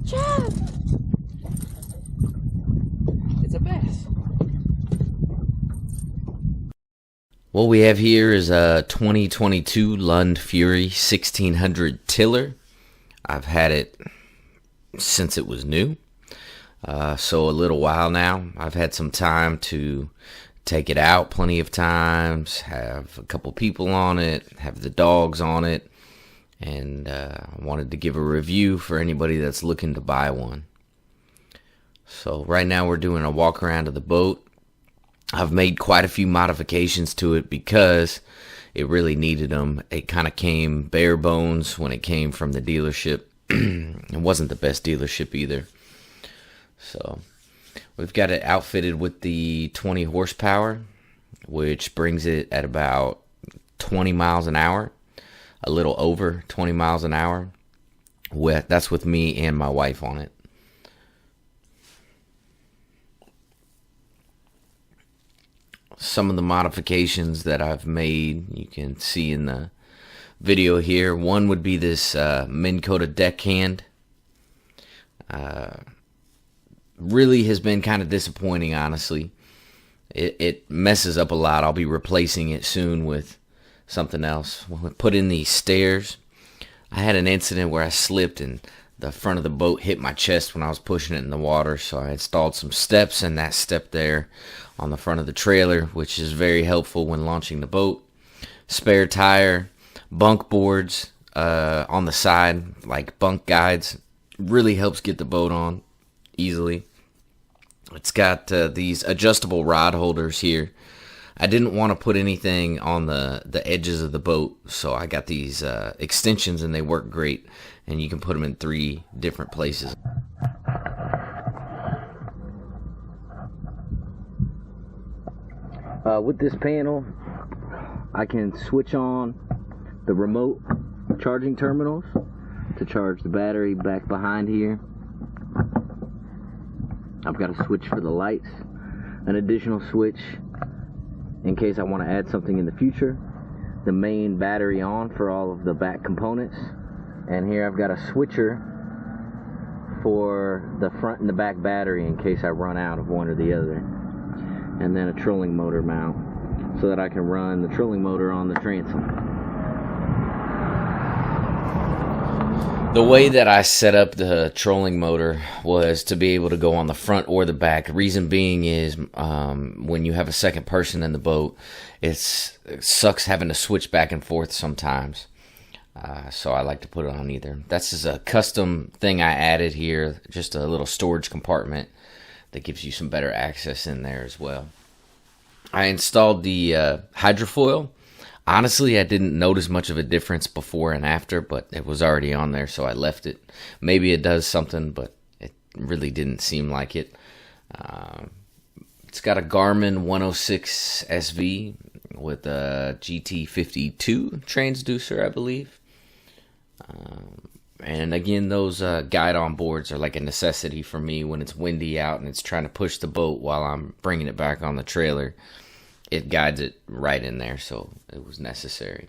Chad! It's a bass. What we have here is a 2022 Lund Fury 1600 tiller. I've had it since it was new, so a little while now. I've had some time to take it out plenty of times, have a couple people on it, have the dogs on it, and I wanted to give a review for anybody that's looking to buy one. So right now we're doing a walk around of the boat. I've made quite a few modifications to it because it really needed them. It kind of came bare bones when it came from the dealership. It wasn't the best dealership either. So we've got it outfitted with the 20 horsepower, which brings it at about 20 miles an hour, a little over 20 miles an hour. That's with me and my wife on it. Some of the modifications that I've made, you can see in the video here. One would be this Minn Kota deckhand. Really has been kind of disappointing, honestly. It messes up a lot. I'll be replacing it soon with something else. When we put in these stairs, I had an incident where I slipped and the front of the boat hit my chest when I was pushing it in the water, so I installed some steps, and that step there on the front of the trailer, which is very helpful when launching the boat. Spare tire, bunk boards on the side, like bunk guides, really helps get the boat on easily. It's got these adjustable rod holders here. I didn't want to put anything on the edges of the boat, so I got these extensions, and they work great, and you can put them in 3 different places. With this panel, I can switch on the remote charging terminals to charge the battery back behind here. I've got a switch for the lights, an additional switch in case I want to add something in the future, the main battery on for all of the back components, and here I've got a switcher for the front and the back battery in case I run out of one or the other, and then a trolling motor mount so that I can run the trolling motor on the transom. The way that I set up the trolling motor was to be able to go on the front or the back. The reason being is when you have a second person in the boat, it sucks having to switch back and forth sometimes. So I like to put it on either. That's just a custom thing I added here, just a little storage compartment that gives you some better access in there as well. I installed the hydrofoil. Honestly, I didn't notice much of a difference before and after, but it was already on there, so I left it. Maybe it does something, but it really didn't seem like it. It's got a Garmin 106 SV with a GT52 transducer, I believe. And again, those guide-on boards are like a necessity for me when it's windy out and it's trying to push the boat while I'm bringing it back on the trailer. It guides it right in there, so it was necessary.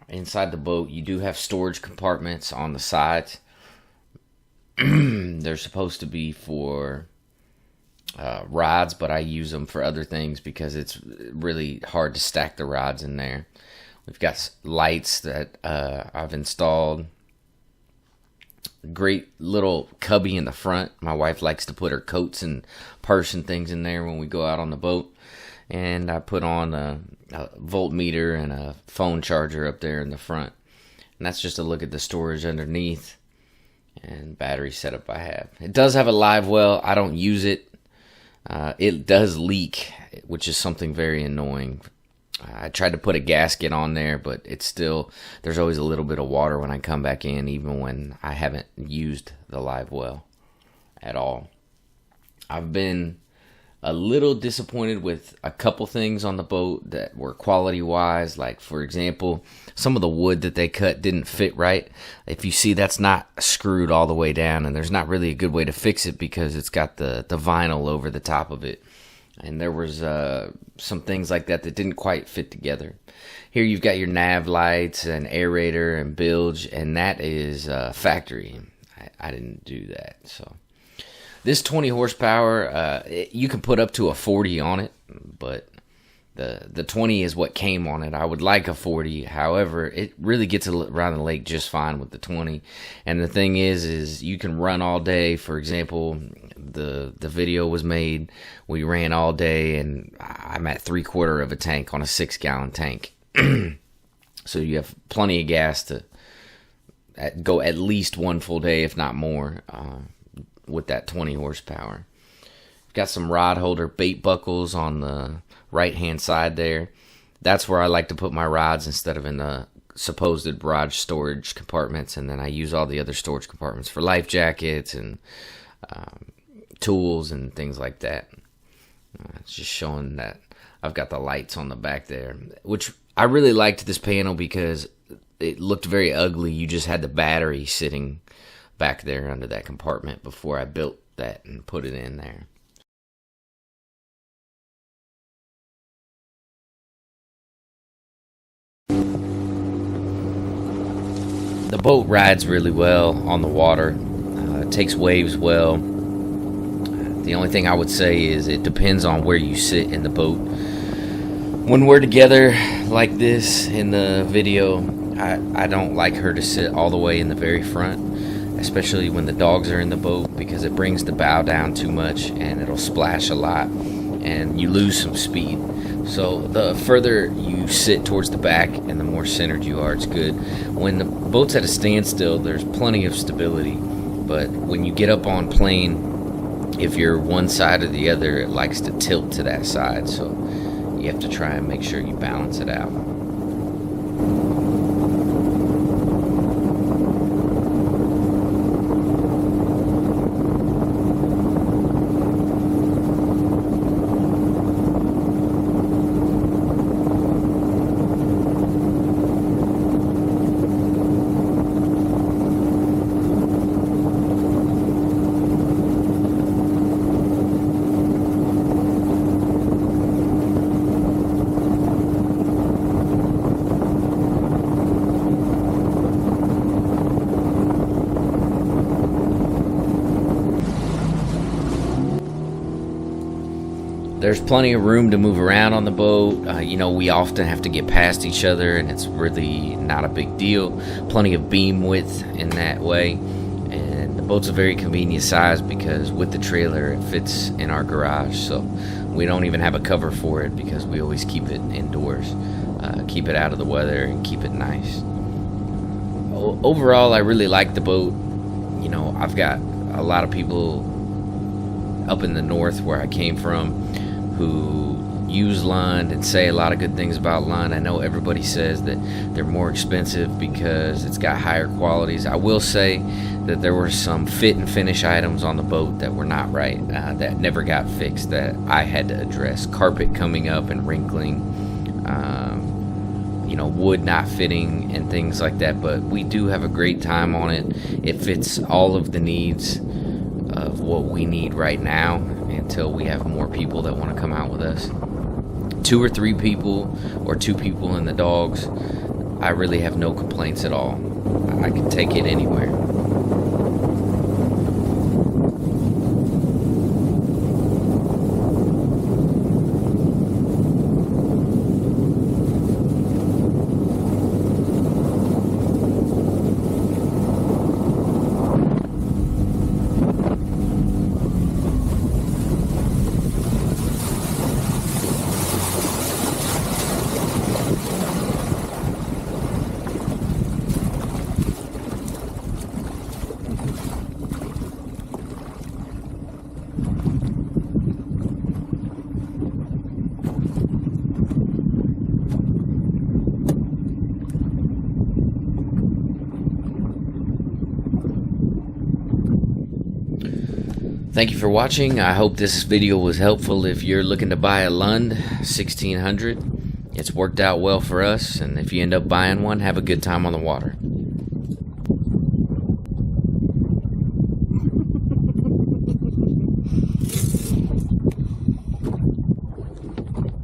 Inside the boat, you do have storage compartments on the sides. They're supposed to be for rods, but I use them for other things because it's really hard to stack the rods in there. We've got lights that I've installed. Great little cubby in the front. My wife likes to put her coats and purse and things in there when we go out on the boat. And I put on a voltmeter and a phone charger up there in the front. And that's just a look at the storage underneath and battery setup I have. It does have a live well. I don't use it. It does leak, which is something very annoying. I tried to put a gasket on there, but it's still, there's always a little bit of water when I come back in, even when I haven't used the live well at all. I've been a little disappointed with a couple things on the boat that were quality-wise. Like, for example, some of the wood that they cut didn't fit right. If you see, that's not screwed all the way down, and there's not really a good way to fix it because it's got the vinyl over the top of it. and there was some things like that that didn't quite fit together. Here you've got your nav lights and aerator and bilge, and that is factory. I didn't do that. So this 20 horsepower, you can put up to a 40 on it, but the 20 is what came on it. I would like a 40. However, it really gets around the lake just fine with the 20. And the thing is you can run all day. For example, the video was made. We ran all day, and I'm at 3/4 of a tank on a 6-gallon tank. So you have plenty of gas to go at least one full day, if not more, with that 20 horsepower. Got some rod holder bait buckles on the right hand side there. That's where I like to put my rods instead of in the supposed barrage storage compartments, and then I use all the other storage compartments for life jackets and tools and things like that. It's just showing that I've got the lights on the back there, which I really liked this panel because it looked very ugly. You just had the battery sitting back there under that compartment before I built that and put it in there. The boat rides really well on the water. It takes waves well. The only thing I would say is it depends on where you sit in the boat. When we're together like this in the video, I don't like her to sit all the way in the very front, especially when the dogs are in the boat, because it brings the bow down too much and it'll splash a lot and you lose some speed. So the further you sit towards the back and the more centered you are, it's good. When the boat's at a standstill, there's plenty of stability, but when you get up on plane, if you're one side or the other, it likes to tilt to that side, so you have to try and make sure you balance it out. There's plenty of room to move around on the boat. We often have to get past each other, and it's really not a big deal. Plenty of beam width in that way. And the boat's a very convenient size because with the trailer, it fits in our garage. So we don't even have a cover for it because we always keep it indoors. Keep it out of the weather and keep it nice. Overall, I really like the boat. I've got a lot of people up in the north where I came from who use Lund and say a lot of good things about Lund. I know everybody says that they're more expensive because it's got higher qualities. I will say that there were some fit and finish items on the boat that were not right, that never got fixed, that I had to address. Carpet coming up and wrinkling, wood not fitting and things like that, but we do have a great time on it. It fits all of the needs of what we need right now until we have more people that want to come out with us. 2 or 3 people, or 2 people and the dogs, I really have no complaints at all. I can take it anywhere. Thank you for watching. I hope this video was helpful if you're looking to buy a Lund 1600. It's worked out well for us, and if you end up buying one, have a good time on the water.